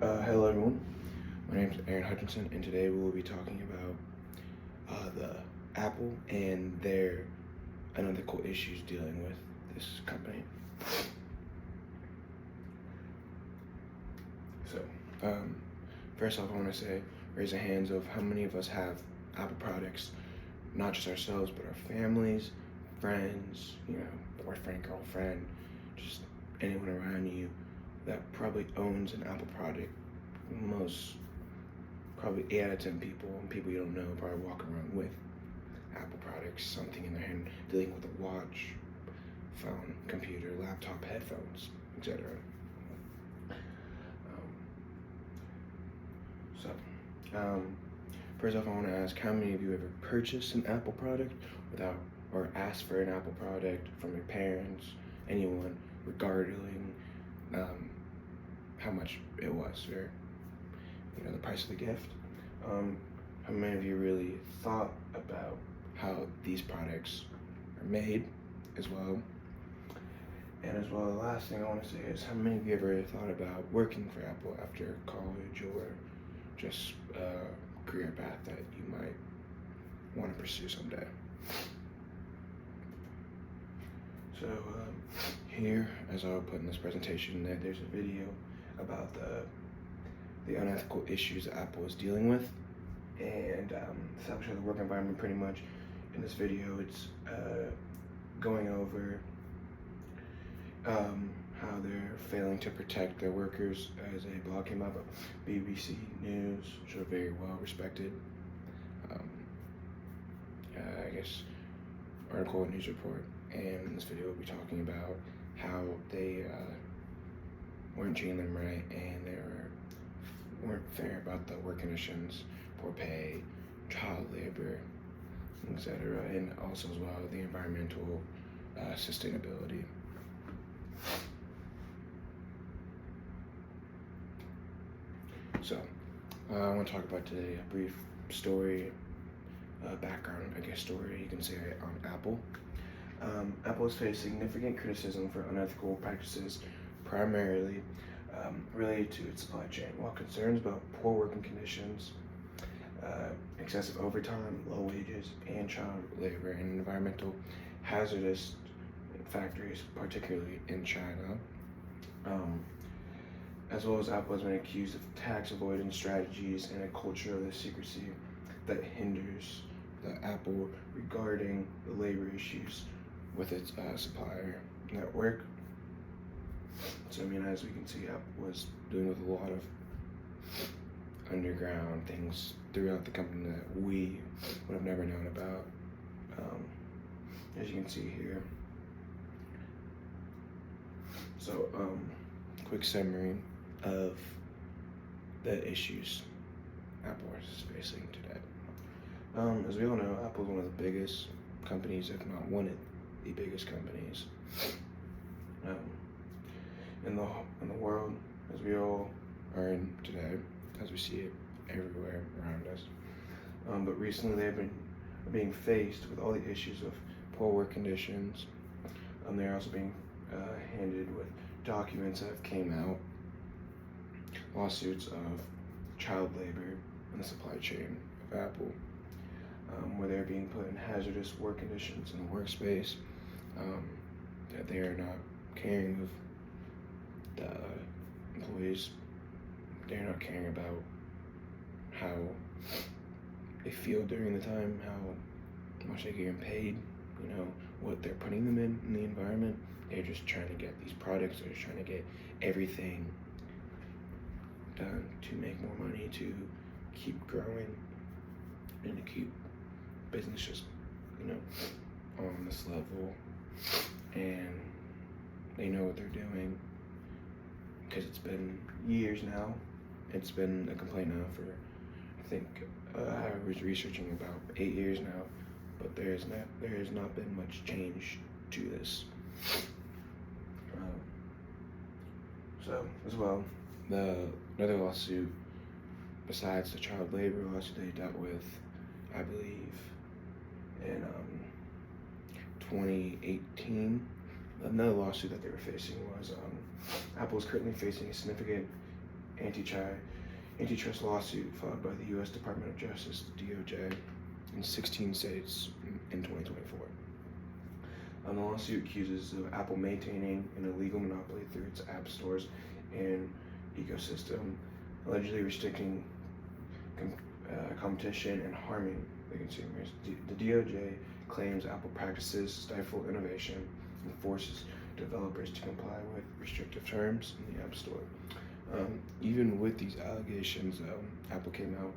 Hello everyone, my name is Aaron Hutchinson and today we will be talking about the Apple and their unethical issues dealing with this company. So, first off I want to say, raise the hands of how many of us have Apple products, not just ourselves but our families, friends, boyfriend, girlfriend, just anyone around you that probably owns an Apple product. Most, probably 8 out of 10 people, and people you don't know, probably walk around with Apple products, something in their hand, dealing with a watch, phone, computer, laptop, headphones, etc. First off, I want to ask, how many of you ever purchased an Apple product without, or asked for an Apple product from your parents, anyone, regarding how much it was, or the price of the gift? How many of you really thought about how these products are made as well? And as well, the last thing I want to say is, how many of you ever thought about working for Apple after college, or just a career path that you might want to pursue someday? So here, as I'll put in this presentation, there's a video about the unethical issues that Apple is dealing with, and establishing the work environment. Pretty much in this video, it's going over how they're failing to protect their workers, as a blog came out of BBC News, which are very well respected, I guess, article and news report. And in this video, we'll be talking about how they weren't treating them right, and they weren't fair about the work conditions, poor pay, child labor, etc., and also as well the environmental sustainability. So I want to talk about today a brief story, background, I guess, story you can say, on Apple. Apple has faced significant criticism for unethical practices, primarily related to its supply chain, while concerns about poor working conditions, excessive overtime, low wages, and child labor, and environmental hazardous factories, particularly in China. As well as Apple has been accused of tax avoidance strategies and a culture of secrecy that hinders the Apple regarding the labor issues with its supplier network. So as we can see, Apple was dealing with a lot of underground things throughout the company that we would have never known about. As you can see here. So, quick summary of the issues Apple is facing today. As we all know, Apple is one of the biggest companies, if not one of the biggest companies in the world, as we all are in today, as we see it everywhere around us. But recently they've been being faced with all the issues of poor work conditions. They're also being handed with documents that have came out, lawsuits of child labor in the supply chain of Apple, where they're being put in hazardous work conditions in the workspace, that they are not caring of the employees. They're not caring about how they feel during the time, how much they're getting paid, what they're putting them in the environment. They're just trying to get these products, they're just trying to get everything done to make more money, to keep growing, and to keep business just, on this level. And they know what they're doing, because it's been years now. It's been a complaint now for, I think, I was researching about 8 years now, but there has not been much change to this. So as well, another lawsuit besides the child labor lawsuit they dealt with, I believe, in 2018. Another lawsuit that they were facing was Apple is currently facing a significant antitrust lawsuit filed by the U.S. Department of Justice, DOJ, in 16 states in 2024. The lawsuit accuses of Apple maintaining an illegal monopoly through its app stores and ecosystem, allegedly restricting competition and harming the consumers. The DOJ claims Apple practices stifle innovation and forces developers to comply with restrictive terms in the App Store. Even with these allegations, Apple came out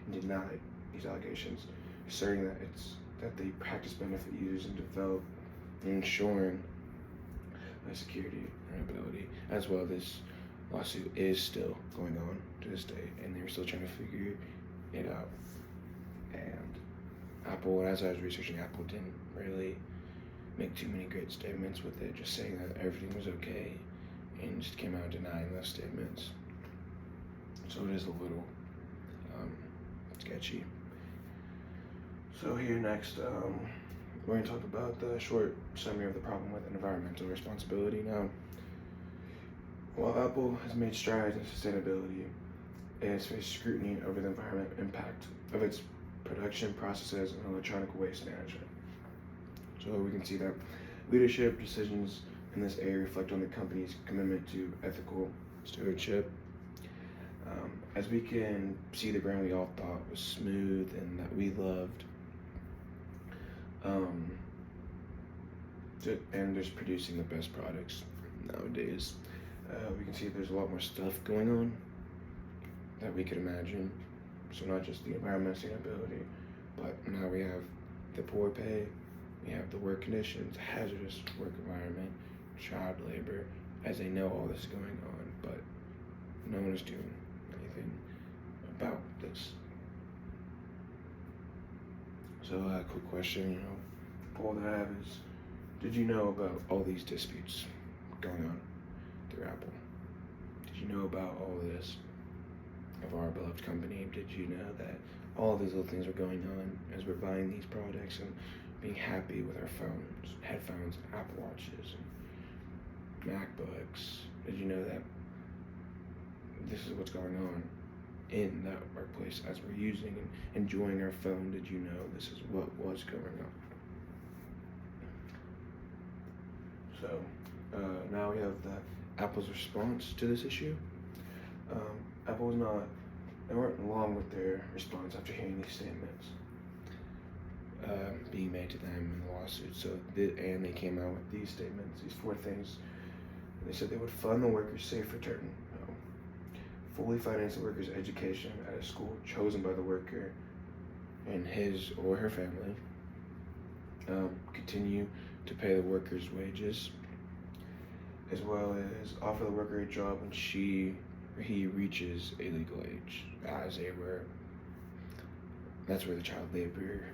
and denied these allegations, asserting that they practice benefit users and develop and ensuring security and ability. As well, this lawsuit is still going on to this day, and they're still trying to figure it out. And Apple, as I was researching, Apple didn't really make too many great statements with it, just saying that everything was okay, and just came out denying those statements. So it is a little sketchy. So here next, we're going to talk about the short summary of the problem with environmental responsibility. Now, while Apple has made strides in sustainability, it has faced scrutiny over the environmental impact of its production processes and electronic waste management. So we can see that leadership decisions in this area reflect on the company's commitment to ethical stewardship. As we can see, the brand we all thought was smooth and that we loved, and just producing the best products nowadays. We can see there's a lot more stuff going on that we could imagine. So not just the environmental sustainability, but now we have the poor pay, we have the work conditions, hazardous work environment, child labor, as they know all this is going on, but no one is doing anything about this. So a quick question, all that I have is, did you know about all these disputes going on through Apple? Did you know about all of this of our beloved company? Did you know that all of these little things are going on as we're buying these products and being happy with our phones, headphones, Apple Watches, and MacBooks? Did you know that this is what's going on in that workplace as we're using and enjoying our phone? Did you know this is what was going on? So now we have Apple's response to this issue. Apple they weren't long with their response after hearing these statements being made to them in the lawsuit. And they came out with these statements, these 4 things. They said they would fund the worker's safe return, fully finance the worker's education at a school chosen by the worker and his or her family, continue to pay the worker's wages, as well as offer the worker a job when he reaches a legal age, that's where the child labor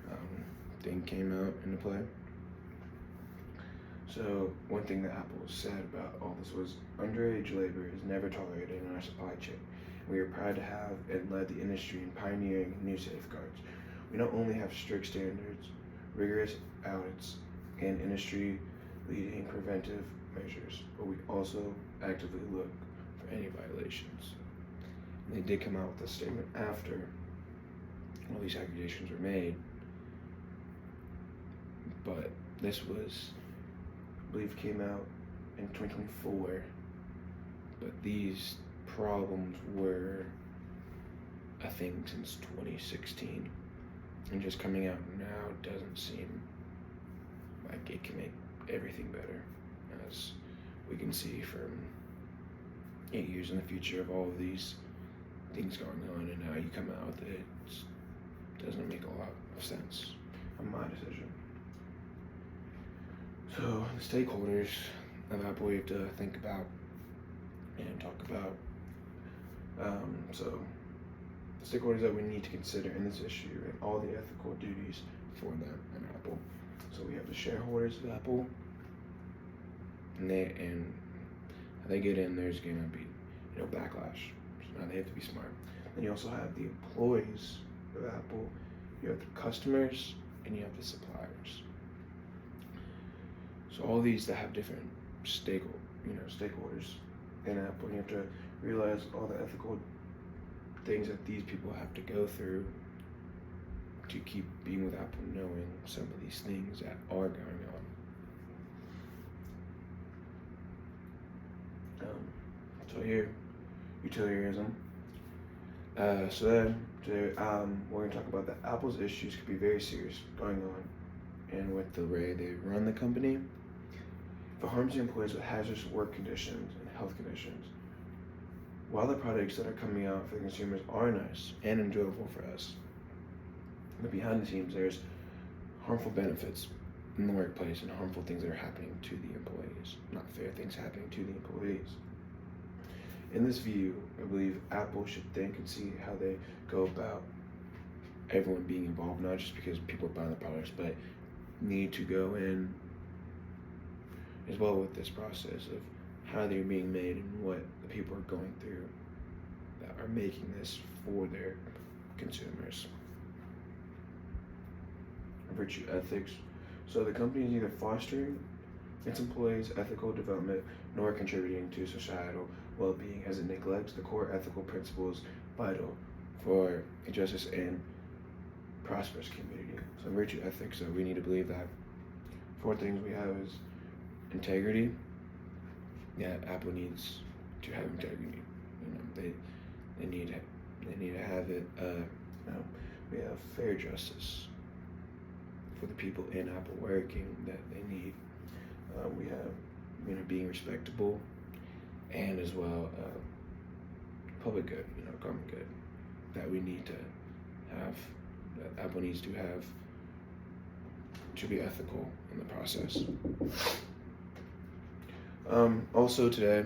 thing came out into play. So one thing that Apple said about all this was, underage labor is never tolerated in our supply chain. We are proud to have and led the industry in pioneering new safeguards. We not only have strict standards, rigorous audits, and industry-leading preventive measures, but we also actively look for any violations. And they did come out with a statement after all these accusations were made, but this was, I believe, came out in 2024, but these problems were a thing since 2016, and just coming out now doesn't seem like it can make everything better, as we can see from 8 years in the future of all of these things going on, and now you come out with it. It doesn't make a lot of sense on my decision. So the stakeholders of Apple we have to think about and talk about. So the stakeholders that we need to consider in this issue and all the ethical duties for them in Apple. So we have the shareholders of Apple, and they get in, there's gonna be backlash. So now they have to be smart. Then you also have the employees of Apple, you have the customers, and you have the suppliers. So all these that have different stakeholders in Apple, you have to realize all the ethical things that these people have to go through to keep being with Apple, knowing some of these things that are going on. So here, utilitarianism. So then, today, we're going to talk about that Apple's issues could be very serious going on, and with the way they run the company, if it harms the employees with hazardous work conditions and health conditions, while the products that are coming out for the consumers are nice and enjoyable for us, but behind the scenes, there's harmful benefits in the workplace and harmful things that are happening to the employees, not fair things happening to the employees. In this view, I believe Apple should think and see how they go about everyone being involved, not just because people are buying the products, but need to go in as well with this process of how they're being made and what the people are going through that are making this for their consumers. Virtue ethics. So the company is neither fostering its employees' ethical development nor contributing to societal well-being as it neglects the core ethical principles vital for a justice and prosperous community. So virtue ethics, so we need to believe that 4 things we have is integrity. Yeah, Apple needs to have integrity. They need to have it. We have fair justice for the people in Apple working that they need. We have being respectable, and as well public good, common good that we need to have. That Apple needs to have to be ethical in the process. Also today,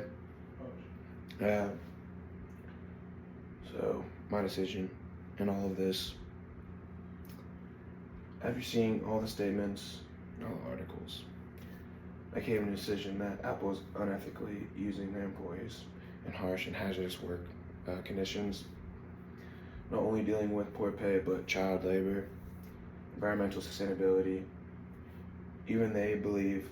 so my decision in all of this, after seeing all the statements and all the articles, I came to a decision that Apple is unethically using their employees in harsh and hazardous work conditions, not only dealing with poor pay, but child labor, environmental sustainability. Even they believe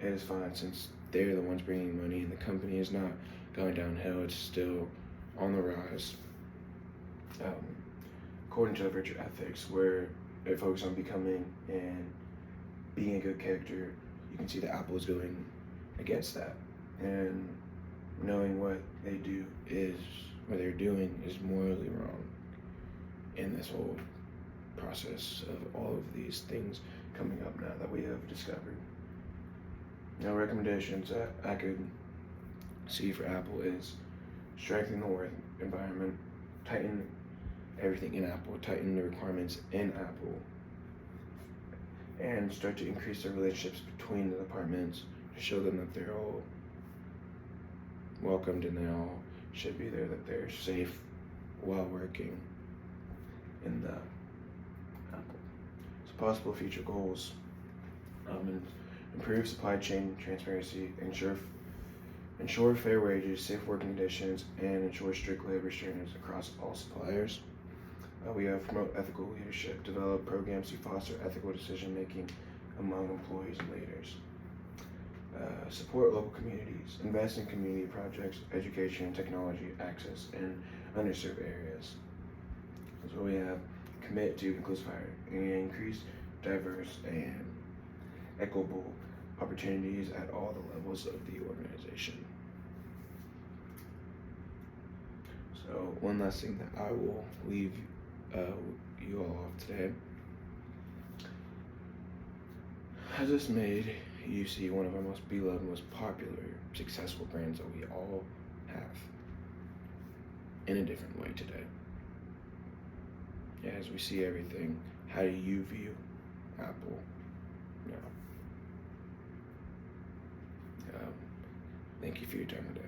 it is fine since they're the ones bringing money and the company is not going downhill, it's still on the rise. According to the virtue ethics, where they focus on becoming and being a good character, you can see that Apple is going against that. And knowing what they do is, what they're doing is morally wrong in this whole process of all of these things coming up now that we have discovered. Now, recommendations that I could see for Apple is strengthen the work environment, tighten everything in Apple, tighten the requirements in Apple, and start to increase the relationships between the departments to show them that they're all welcomed and they all should be there, that they're safe while working in the Apple. So possible future goals, improve supply chain transparency, ensure fair wages, safe working conditions, and ensure strict labor standards across all suppliers. We have promote ethical leadership, develop programs to foster ethical decision making among employees and leaders. Support local communities, invest in community projects, education and technology access in underserved areas. So we have commit to inclusive hiring and increase diverse and equitable opportunities at all the levels of the organization. So one last thing that I will leave you all off today. Has this made UC one of our most beloved, most popular, successful brands that we all have in a different way today? As we see everything, how do you view Apple now? Thank you for your time today.